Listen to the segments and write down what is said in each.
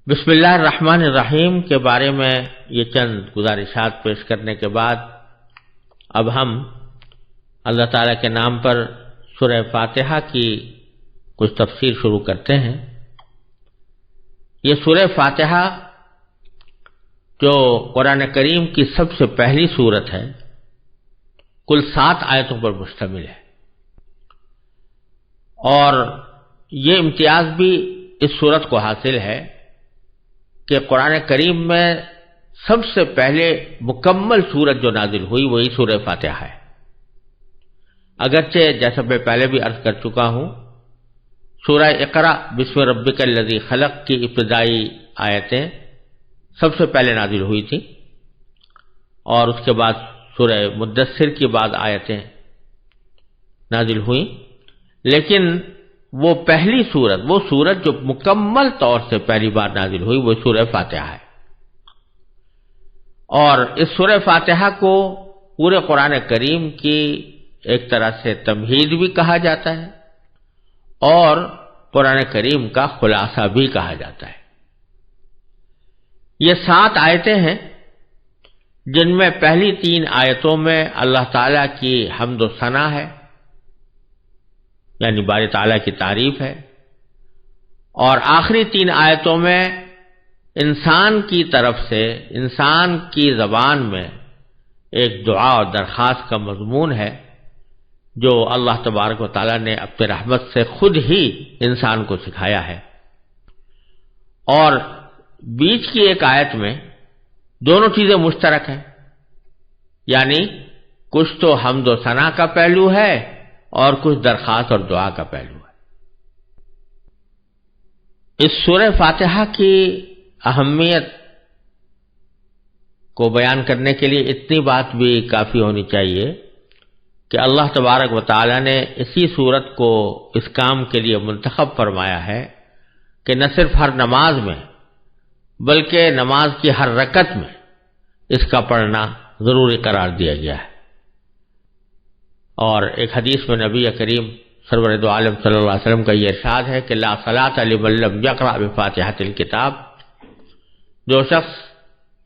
بسم اللہ الرحمن الرحیم کے بارے میں یہ چند گزارشات پیش کرنے کے بعد اب ہم اللہ تعالیٰ کے نام پر سورہ فاتحہ کی کچھ تفسیر شروع کرتے ہیں۔ یہ سورہ فاتحہ جو قرآن کریم کی سب سے پہلی سورت ہے، کل 7 آیتوں پر مشتمل ہے، اور یہ امتیاز بھی اس سورت کو حاصل ہے کہ قرآن کریم میں سب سے پہلے مکمل سورت جو نازل ہوئی وہی سورہ فاتحہ ہے۔ اگرچہ جیسا میں پہلے بھی عرض کر چکا ہوں، سورہ اقرا بسم ربک الذی خلق کی ابتدائی آیتیں سب سے پہلے نازل ہوئی تھیں، اور اس کے بعد سورہ مدثر کی بعد آیتیں نازل ہوئیں، لیکن وہ پہلی سورت، وہ سورت جو مکمل طور سے پہلی بار نازل ہوئی وہ سورہ فاتحہ ہے۔ اور اس سورہ فاتحہ کو پورے قرآن کریم کی ایک طرح سے تمہید بھی کہا جاتا ہے اور قرآن کریم کا خلاصہ بھی کہا جاتا ہے۔ یہ 7 آیتیں ہیں جن میں پہلی 3 آیتوں میں اللہ تعالیٰ کی حمد و ثنا ہے، یعنی باری تعالیٰ کی تعریف ہے، اور آخری 3 آیتوں میں انسان کی طرف سے انسان کی زبان میں ایک دعا اور درخواست کا مضمون ہے جو اللہ تبارک و تعالیٰ نے اپنے رحمت سے خود ہی انسان کو سکھایا ہے، اور بیچ کی ایک آیت میں دونوں چیزیں مشترک ہیں، یعنی کچھ تو حمد و ثنا کا پہلو ہے اور کچھ درخواست اور دعا کا پہلو ہے۔ اس سورہ فاتحہ کی اہمیت کو بیان کرنے کے لیے اتنی بات بھی کافی ہونی چاہیے کہ اللہ تبارک و تعالی نے اسی سورت کو اس کام کے لیے منتخب فرمایا ہے کہ نہ صرف ہر نماز میں بلکہ نماز کی ہر رکعت میں اس کا پڑھنا ضروری قرار دیا گیا ہے۔ اور ایک حدیث میں نبی کریم سرور دو عالم صلی اللہ علیہ وسلم کا یہ ارشاد ہے کہ لا صلاۃ لمن لم یقرأ بفاتحۃ الکتاب، جو شخص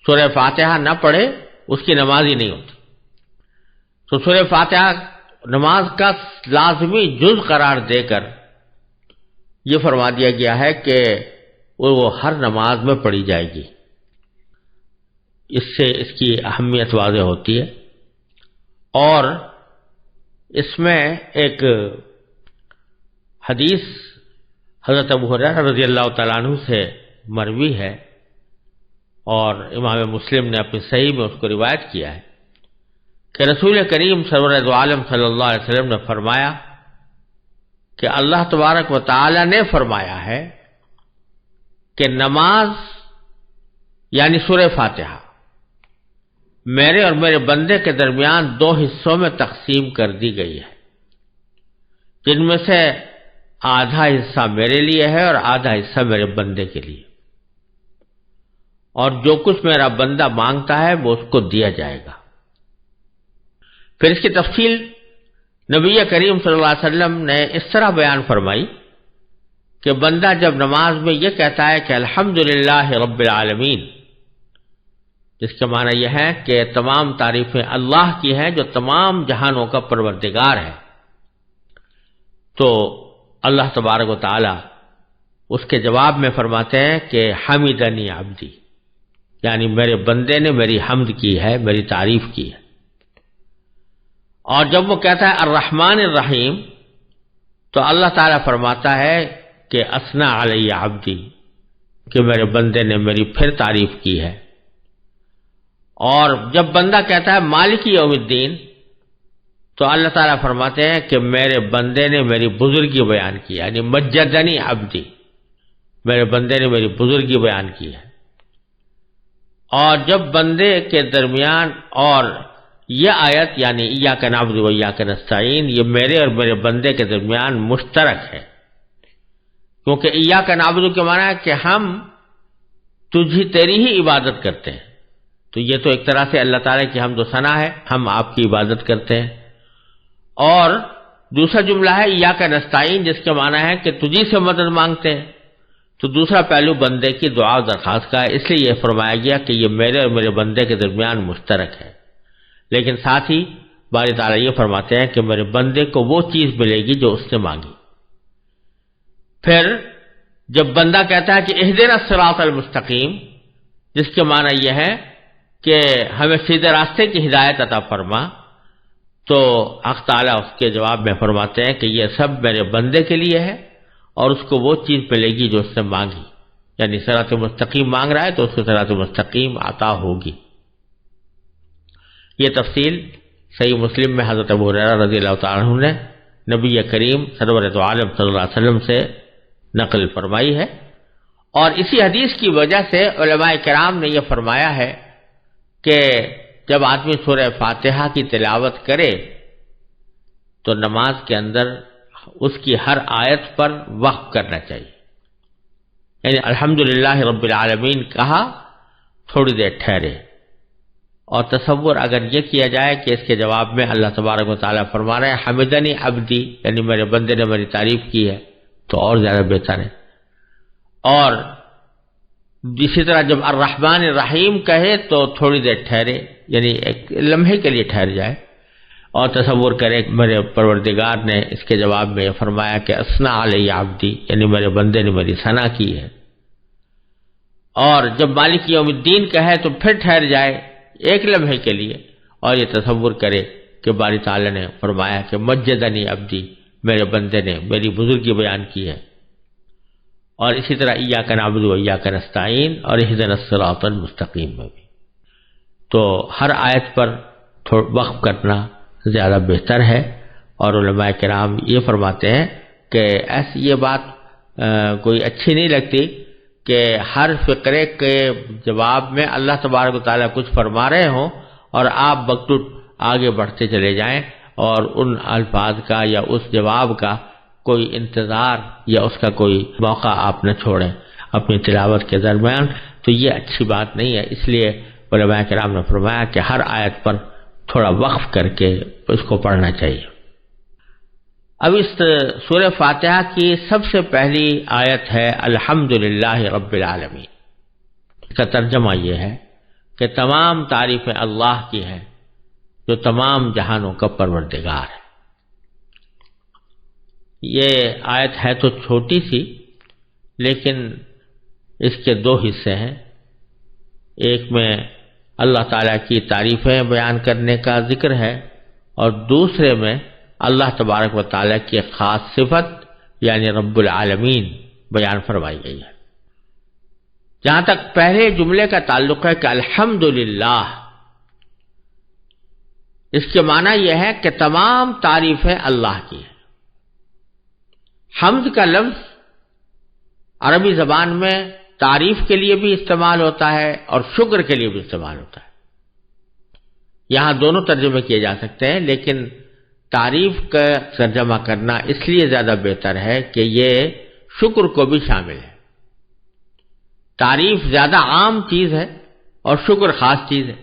سورہ فاتحہ نہ پڑھے اس کی نماز ہی نہیں ہوتی۔ تو سورہ فاتحہ نماز کا لازمی جز قرار دے کر یہ فرما دیا گیا ہے کہ وہ ہر نماز میں پڑھی جائے گی۔ اس سے اس کی اہمیت واضح ہوتی ہے، اور اس میں ایک حدیث حضرت ابو ہریرہ رضی اللہ تعالیٰ عنہ سے مروی ہے، اور امام مسلم نے اپنی صحیح میں اس کو روایت کیا ہے کہ رسول کریم سرور دو عالم صلی اللہ علیہ وسلم نے فرمایا کہ اللہ تبارک و تعالی نے فرمایا ہے کہ نماز یعنی سورہ فاتحہ میرے اور میرے بندے کے درمیان 2 حصوں میں تقسیم کر دی گئی ہے، جن میں سے آدھا حصہ میرے لیے ہے اور آدھا حصہ میرے بندے کے لیے، اور جو کچھ میرا بندہ مانگتا ہے وہ اس کو دیا جائے گا۔ پھر اس کی تفصیل نبی کریم صلی اللہ علیہ وسلم نے اس طرح بیان فرمائی کہ بندہ جب نماز میں یہ کہتا ہے کہ الحمدللہ رب العالمین، جس کے معنی یہ ہے کہ تمام تعریفیں اللہ کی ہیں جو تمام جہانوں کا پروردگار ہے، تو اللہ تبارک و تعالی اس کے جواب میں فرماتے ہیں کہ حمدنی عبدی، یعنی میرے بندے نے میری حمد کی ہے، میری تعریف کی ہے۔ اور جب وہ کہتا ہے الرحمن الرحیم، تو اللہ تعالیٰ فرماتا ہے کہ اثنا علی عبدی، کہ میرے بندے نے میری پھر تعریف کی ہے۔ اور جب بندہ کہتا ہے مالک یوم الدین، تو اللہ تعالیٰ فرماتے ہیں کہ میرے بندے نے میری بزرگی بیان کی، یعنی مجدنی عبدی، میرے بندے نے میری بزرگی بیان کی ہے۔ اور جب بندے کے درمیان، اور یہ آیت یعنی ایاک نعبد و ایاک نستعین، یہ میرے اور میرے بندے کے درمیان مشترک ہے، کیونکہ ایاک نعبد کے معنی ہے کہ ہم تیری ہی عبادت کرتے ہیں، تو یہ تو ایک طرح سے اللہ تعالیٰ کی حمد و ثنا ہے، ہم آپ کی عبادت کرتے ہیں۔ اور دوسرا جملہ ہے ایاک نستعین، جس کے معنی ہے کہ تجھی سے مدد مانگتے ہیں، تو دوسرا پہلو بندے کی دعا و درخواست کا ہے، اس لیے یہ فرمایا گیا کہ یہ میرے اور میرے بندے کے درمیان مشترک ہے، لیکن ساتھ ہی باری تعالیٰ یہ فرماتے ہیں کہ میرے بندے کو وہ چیز ملے گی جو اس نے مانگی۔ پھر جب بندہ کہتا ہے کہ اہدنا الصراط المستقیم، جس کے معنی یہ ہے کہ ہمیں سیدھے راستے کی ہدایت عطا فرما، تو حق تعالیٰ اس کے جواب میں فرماتے ہیں کہ یہ سب میرے بندے کے لیے ہے اور اس کو وہ چیز ملے گی جو اس نے مانگی، یعنی صراط مستقیم مانگ رہا ہے تو اس کو صراط مستقیم عطا ہوگی۔ یہ تفصیل صحیح مسلم میں حضرت ابو ہریرہ رضی اللہ تعالیٰ عنہ نے نبی کریم سرور دو عالم صلی اللہ علیہ وسلم سے نقل فرمائی ہے، اور اسی حدیث کی وجہ سے علماء کرام نے یہ فرمایا ہے کہ جب آدمی سورہ فاتحہ کی تلاوت کرے تو نماز کے اندر اس کی ہر آیت پر وقف کرنا چاہیے، یعنی الحمدللہ رب العالمین کہا، تھوڑی دیر ٹھہرے، اور تصور اگر یہ کیا جائے کہ اس کے جواب میں اللہ تبارک و تعالیٰ فرما رہے ہیں حمدنی عبدی، یعنی میرے بندے نے میری تعریف کی ہے، تو اور زیادہ بہتر ہے۔ اور اسی طرح جب الرحمن الرحیم کہے تو تھوڑی دیر ٹھہرے، یعنی ایک لمحے کے لیے ٹھہر جائے اور تصور کرے کہ میرے پروردگار نے اس کے جواب میں یہ فرمایا کہ اثنا علی عبدی، یعنی میرے بندے نے میری ثنا کی ہے۔ اور جب مالک یوم الدین کہے تو پھر ٹھہر جائے ایک لمحے کے لیے اور یہ تصور کرے کہ باری تعالیٰ نے فرمایا کہ مجدنی عبدی، میرے بندے نے میری بزرگی بیان کی ہے۔ اور اسی طرح ایاک نعبد و ایاک نستعین اور اہدنا الصراط المستقیم میں بھی، تو ہر آیت پر وقف کرنا زیادہ بہتر ہے۔ اور علماء کرام یہ فرماتے ہیں کہ ایسی یہ بات کوئی اچھی نہیں لگتی کہ ہر فقرے کے جواب میں اللہ تبارک و تعالیٰ کچھ فرما رہے ہوں اور آپ بکٹوٹ آگے بڑھتے چلے جائیں اور ان الفاظ کا یا اس جواب کا کوئی انتظار یا اس کا کوئی موقع آپ نہ چھوڑیں اپنی تلاوت کے درمیان، تو یہ اچھی بات نہیں ہے۔ اس لیے علماء کرام نے فرمایا کہ ہر آیت پر تھوڑا وقف کر کے اس کو پڑھنا چاہیے۔ اب اس سورہ فاتحہ کی سب سے پہلی آیت ہے الحمدللہ رب العالمین۔ اس کا ترجمہ یہ ہے کہ تمام تعریفیں اللہ کی ہیں جو تمام جہانوں کا پروردگار ہے۔ یہ آیت ہے تو چھوٹی سی، لیکن اس کے دو حصے ہیں، ایک میں اللہ تعالیٰ کی تعریفیں بیان کرنے کا ذکر ہے اور دوسرے میں اللہ تبارک و تعالیٰ کی ایک خاص صفت یعنی رب العالمین بیان فرمائی گئی ہے۔ جہاں تک پہلے جملے کا تعلق ہے کہ الحمدللہ، اس کے معنی یہ ہے کہ تمام تعریفیں اللہ کی ہیں۔ حمد کا لفظ عربی زبان میں تعریف کے لیے بھی استعمال ہوتا ہے اور شکر کے لیے بھی استعمال ہوتا ہے۔ یہاں دونوں ترجمے کیے جا سکتے ہیں، لیکن تعریف کا ترجمہ کرنا اس لیے زیادہ بہتر ہے کہ یہ شکر کو بھی شامل ہے۔ تعریف زیادہ عام چیز ہے اور شکر خاص چیز ہے،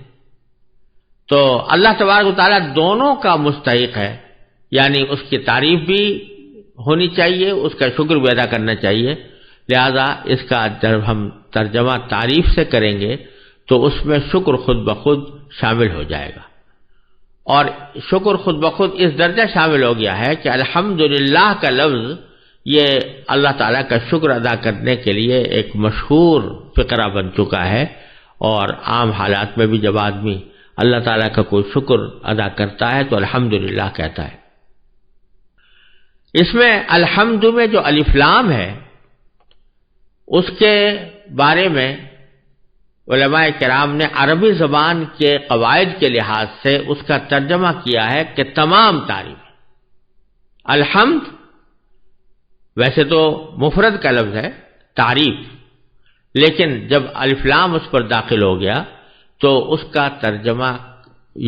تو اللہ تبارک و تعالیٰ دونوں کا مستحق ہے، یعنی اس کی تعریف بھی ہونی چاہیے، اس کا شکر بھی ادا کرنا چاہیے۔ لہذا اس کا جب ہم ترجمہ تعریف سے کریں گے تو اس میں شکر خود بخود شامل ہو جائے گا، اور شکر خود بخود اس درجہ شامل ہو گیا ہے کہ الحمدللہ کا لفظ یہ اللہ تعالیٰ کا شکر ادا کرنے کے لیے ایک مشہور فقرہ بن چکا ہے، اور عام حالات میں بھی جب آدمی اللہ تعالیٰ کا کوئی شکر ادا کرتا ہے تو الحمدللہ کہتا ہے۔ اس میں الحمد میں جو الف لام ہے اس کے بارے میں علماء کرام نے عربی زبان کے قواعد کے لحاظ سے اس کا ترجمہ کیا ہے کہ تمام تعریف۔ الحمد ویسے تو مفرد کا لفظ ہے تعریف، لیکن جب الف لام اس پر داخل ہو گیا تو اس کا ترجمہ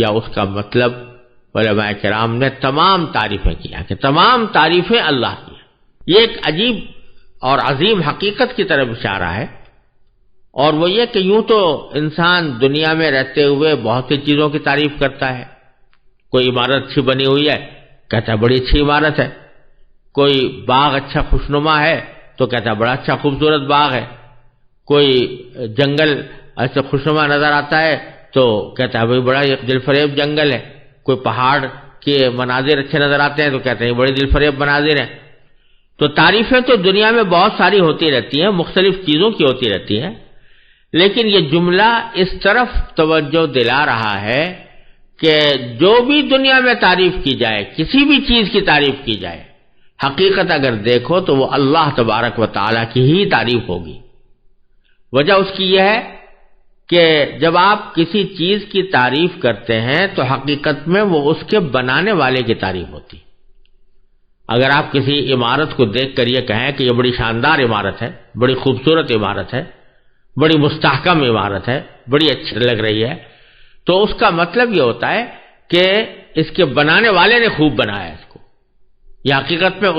یا اس کا مطلب علماء کرام نے تمام تعریفیں کیا کہ تمام تعریفیں اللہ کی ہیں۔ یہ ایک عجیب اور عظیم حقیقت کی طرف اشارہ ہے، اور وہ یہ کہ یوں تو انسان دنیا میں رہتے ہوئے بہت سی چیزوں کی تعریف کرتا ہے۔ کوئی عمارت اچھی بنی ہوئی ہے، کہتا ہے بڑی اچھی عمارت ہے۔ کوئی باغ اچھا خوشنما ہے تو کہتا ہے بڑا اچھا خوبصورت باغ ہے. کوئی جنگل ایسے خوشنما نظر آتا ہے تو کہتا ہے بھائی بڑا دل فریب جنگل ہے. کوئی پہاڑ کے مناظر اچھے نظر آتے ہیں تو کہتے ہیں بڑے دل فریب مناظر ہیں. تو تعریفیں تو دنیا میں بہت ساری ہوتی رہتی ہیں، مختلف چیزوں کی ہوتی رہتی ہیں، لیکن یہ جملہ اس طرف توجہ دلا رہا ہے کہ جو بھی دنیا میں تعریف کی جائے، کسی بھی چیز کی تعریف کی جائے، حقیقت اگر دیکھو تو وہ اللہ تبارک و تعالیٰ کی ہی تعریف ہوگی. وجہ اس کی یہ ہے کہ جب آپ کسی چیز کی تعریف کرتے ہیں تو حقیقت میں وہ اس کے بنانے والے کی تعریف ہوتی. اگر آپ کسی عمارت کو دیکھ کر یہ کہیں کہ یہ بڑی شاندار عمارت ہے، بڑی خوبصورت عمارت ہے، بڑی مستحکم عمارت ہے، بڑی اچھی لگ رہی ہے، تو اس کا مطلب یہ ہوتا ہے کہ اس کے بنانے والے نے خوب بنایا اس کو. یہ حقیقت میں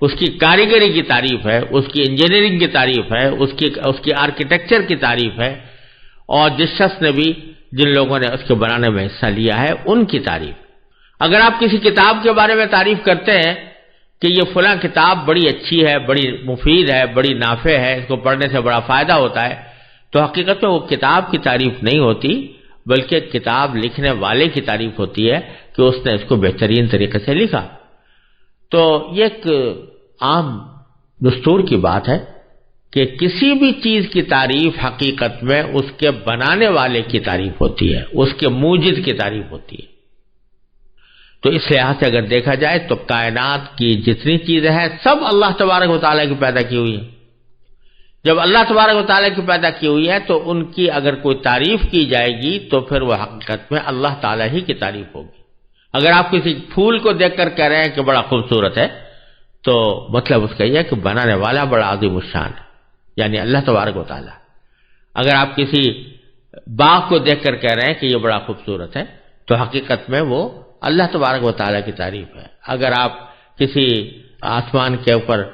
اس کی کاریگری کی تعریف ہے، اس کی انجینئرنگ کی تعریف ہے، اس کی آرکیٹیکچر کی تعریف ہے، اور جس شخص نے بھی جن لوگوں نے اس کے بنانے میں حصہ لیا ہے ان کی تعریف. اگر آپ کسی کتاب کے بارے میں تعریف کرتے ہیں کہ یہ فلاں کتاب بڑی اچھی ہے، بڑی مفید ہے، بڑی نافع ہے، اس کو پڑھنے سے بڑا فائدہ ہوتا ہے، تو حقیقت میں وہ کتاب کی تعریف نہیں ہوتی، بلکہ کتاب لکھنے والے کی تعریف ہوتی ہے کہ اس نے اس کو بہترین طریقے سے لکھا. تو یہ ایک عام دستور کی بات ہے کہ کسی بھی چیز کی تعریف حقیقت میں اس کے بنانے والے کی تعریف ہوتی ہے، اس کے موجد کی تعریف ہوتی ہے. تو اس لحاظ سے اگر دیکھا جائے تو کائنات کی جتنی چیزیں ہیں سب اللہ تبارک و تعالیٰ کی پیدا کی ہوئی ہیں. جب اللہ تبارک و تعالیٰ کی پیدا کی ہوئی ہے تو ان کی اگر کوئی تعریف کی جائے گی تو پھر وہ حقیقت میں اللہ تعالیٰ ہی کی تعریف ہوگی. اگر آپ کسی پھول کو دیکھ کر کہہ رہے ہیں کہ بڑا خوبصورت ہے تو مطلب اس کا یہ ہے کہ بنانے والا بڑا عظیم الشان ہے، یعنی اللہ تبارک و تعالیٰ. اگر آپ کسی باغ کو دیکھ کر کہہ رہے ہیں کہ یہ بڑا خوبصورت ہے تو حقیقت میں وہ اللہ تبارک و تعالیٰ کی تعریف ہے. اگر آپ کسی آسمان کے اوپر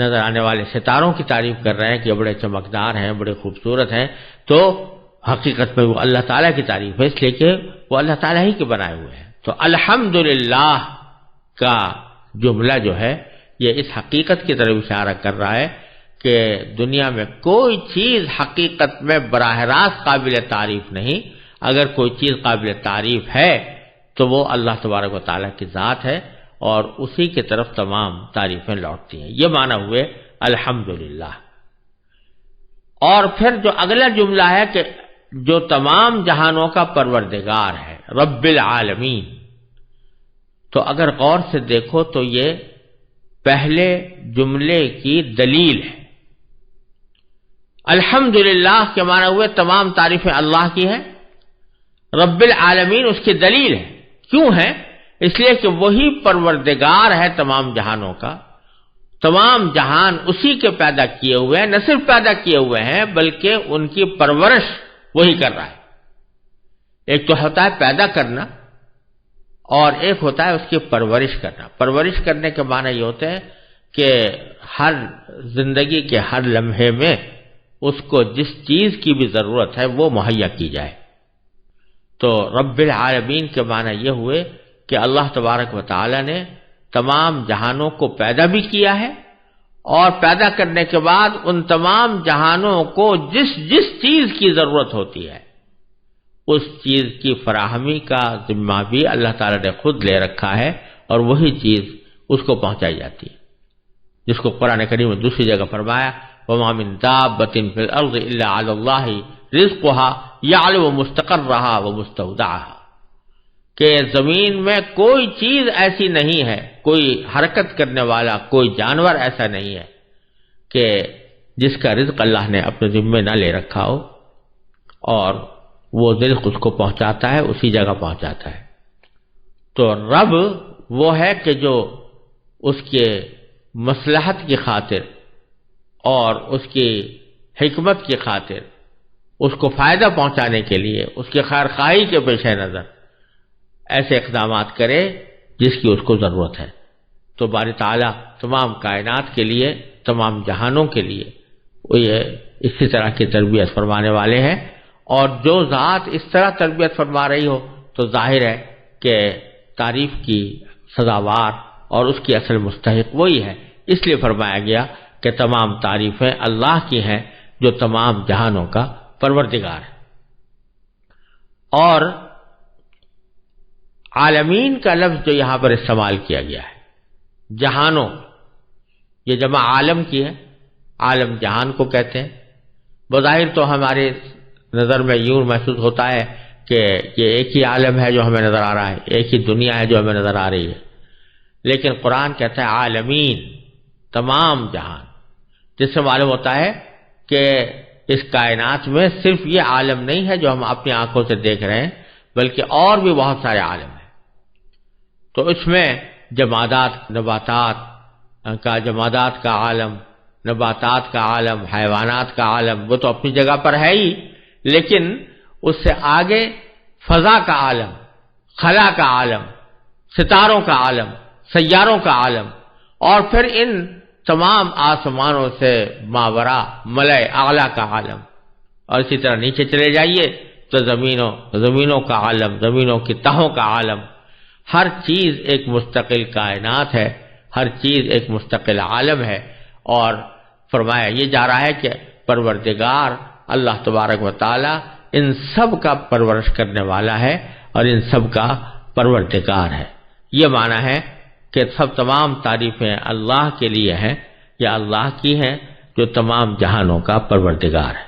نظر آنے والے ستاروں کی تعریف کر رہے ہیں کہ یہ بڑے چمکدار ہیں، بڑے خوبصورت ہیں، تو حقیقت میں وہ اللہ تعالیٰ کی تعریف ہے، اس لیے کہ وہ اللہ تعالیٰ ہی کے بنائے ہوئے ہیں. تو الحمدللہ کا جملہ جو ہے یہ اس حقیقت کی طرف اشارہ کر رہا ہے کہ دنیا میں کوئی چیز حقیقت میں براہ راست قابل تعریف نہیں. اگر کوئی چیز قابل تعریف ہے تو وہ اللہ تبارک و تعالیٰ کی ذات ہے اور اسی کی طرف تمام تعریفیں لوٹتی ہیں. یہ معنی ہوئے الحمدللہ. اور پھر جو اگلا جملہ ہے کہ جو تمام جہانوں کا پروردگار ہے، رب العالمین، تو اگر غور سے دیکھو تو یہ پہلے جملے کی دلیل ہے. الحمدللہ کے معنی ہوئے تمام تعریفیں اللہ کی ہیں، رب العالمین اس کی دلیل ہے. کیوں ہے؟ اس لیے کہ وہی پروردگار ہے تمام جہانوں کا. تمام جہان اسی کے پیدا کیے ہوئے ہیں، نہ صرف پیدا کیے ہوئے ہیں بلکہ ان کی پرورش وہی کر رہا ہے. ایک تو ہوتا ہے پیدا کرنا اور ایک ہوتا ہے اس کی پرورش کرنا. پرورش کرنے کے معنی یہ ہوتے ہیں کہ ہر زندگی کے ہر لمحے میں اس کو جس چیز کی بھی ضرورت ہے وہ مہیا کی جائے. تو رب العالمین کے معنی یہ ہوئے کہ اللہ تبارک و تعالی نے تمام جہانوں کو پیدا بھی کیا ہے اور پیدا کرنے کے بعد ان تمام جہانوں کو جس جس چیز کی ضرورت ہوتی ہے اس چیز کی فراہمی کا ذمہ بھی اللہ تعالی نے خود لے رکھا ہے اور وہی چیز اس کو پہنچائی جاتی ہے، جس کو قرآن کریم میں دوسری جگہ فرمایا وَمَا مِن دَابَّةٍ فِي الْأَرْضِ إِلَّا عَلَى اللَّهِ رِزْقُهَا يَعْلَمُ مُسْتَقَرَّهَا وَمُسْتَوْدَعَهَا، کہ زمین میں کوئی چیز ایسی نہیں ہے، کوئی حرکت کرنے والا کوئی جانور ایسا نہیں ہے کہ جس کا رزق اللہ نے اپنے ذمے نہ لے رکھا ہو، اور وہ رزق اس کو پہنچاتا ہے، اسی جگہ پہنچاتا ہے. تو رب وہ ہے کہ جو اس کے مصلحت کی خاطر اور اس کی حکمت کی خاطر اس کو فائدہ پہنچانے کے لیے اس کی خیر خواہی کے پیش نظر ایسے اقدامات کرے جس کی اس کو ضرورت ہے. تو باری تعالیٰ تمام کائنات کے لیے، تمام جہانوں کے لیے وہ یہ اسی طرح کی تربیت فرمانے والے ہیں، اور جو ذات اس طرح تربیت فرما رہی ہو تو ظاہر ہے کہ تعریف کی سزاوار اور اس کی اصل مستحق وہی ہے. اس لیے فرمایا گیا کہ تمام تعریفیں اللہ کی ہیں جو تمام جہانوں کا پروردگار ہے۔ اور عالمین کا لفظ جو یہاں پر استعمال کیا گیا ہے، جہانوں، یہ جمع عالم کی ہے، عالم جہان کو کہتے ہیں۔ بظاہر تو ہمارے نظر میں یوں محسوس ہوتا ہے کہ یہ ایک ہی عالم ہے جو ہمیں نظر آ رہا ہے، ایک ہی دنیا ہے جو ہمیں نظر آ رہی ہے، لیکن قرآن کہتا ہے عالمین، تمام جہان، جس سے معلوم ہوتا ہے کہ اس کائنات میں صرف یہ عالم نہیں ہے جو ہم اپنی آنکھوں سے دیکھ رہے ہیں، بلکہ اور بھی بہت سارے عالم ہیں۔ تو اس میں جمادات، جمادات کا عالم، نباتات کا عالم، حیوانات کا عالم، وہ تو اپنی جگہ پر ہے ہی، لیکن اس سے آگے فضا کا عالم، خلا کا عالم، ستاروں کا عالم، سیاروں کا عالم، اور پھر ان تمام آسمانوں سے ماورا ملائے اعلیٰ کا عالم، اور اسی طرح نیچے چلے جائیے تو زمینوں کا عالم، زمینوں کی تہوں کا عالم۔ ہر چیز ایک مستقل کائنات ہے، ہر چیز ایک مستقل عالم ہے، اور فرمایا یہ جا رہا ہے کہ پروردگار اللہ تبارک و تعالی ان سب کا پرورش کرنے والا ہے اور ان سب کا پروردگار ہے۔ یہ معنی ہے کہ تمام تعریفیں اللہ کے لیے ہیں، یا اللہ کی ہیں جو تمام جہانوں کا پروردگار ہے۔